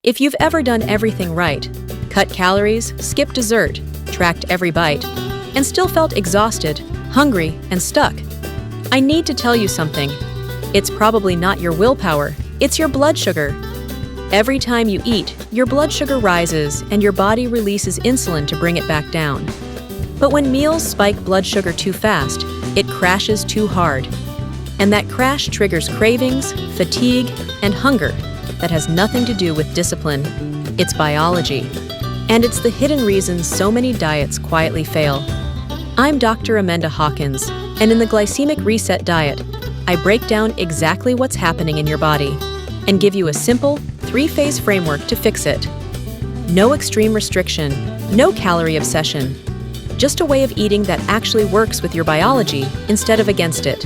If you've ever done everything right, cut calories, skipped dessert, tracked every bite, and still felt exhausted, hungry, and stuck, I need to tell you something. It's probably not your willpower, it's your blood sugar. Every time you eat, your blood sugar rises and your body releases insulin to bring it back down. But when meals spike blood sugar too fast, it crashes too hard. And that crash triggers cravings, fatigue, and hunger that has nothing to do with discipline. It's biology. And it's the hidden reason so many diets quietly fail. I'm Dr. Amanda Hawkins, and in the Glycemic Reset Diet, I break down exactly what's happening in your body and give you a simple, 3-phase framework to fix it. No extreme restriction, no calorie obsession, just a way of eating that actually works with your biology instead of against it.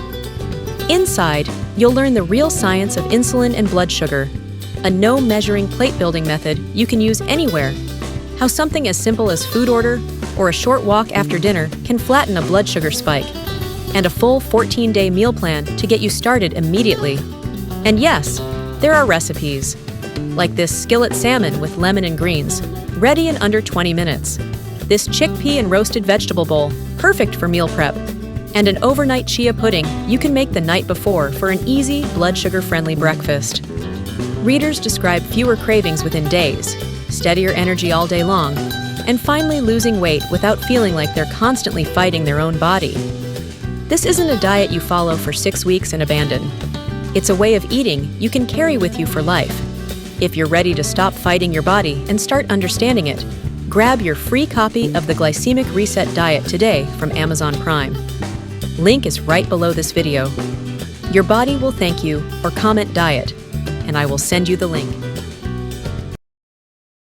Inside, you'll learn the real science of insulin and blood sugar, a no-measuring plate-building method you can use anywhere, how something as simple as food order or a short walk after dinner can flatten a blood sugar spike, and a full 14-day meal plan to get you started immediately. And yes, there are recipes, like this skillet salmon with lemon and greens, ready in under 20 minutes. This chickpea and roasted vegetable bowl, perfect for meal prep. And an overnight chia pudding you can make the night before for an easy, blood sugar-friendly breakfast. Readers describe fewer cravings within days, steadier energy all day long, and finally losing weight without feeling like they're constantly fighting their own body. This isn't a diet you follow for 6 weeks and abandon. It's a way of eating you can carry with you for life. If you're ready to stop fighting your body and start understanding it, grab your free copy of the Glycemic Reset Diet today from Amazon Prime. Link is right below this video. Your body will thank you, or comment diet, and I will send you the link.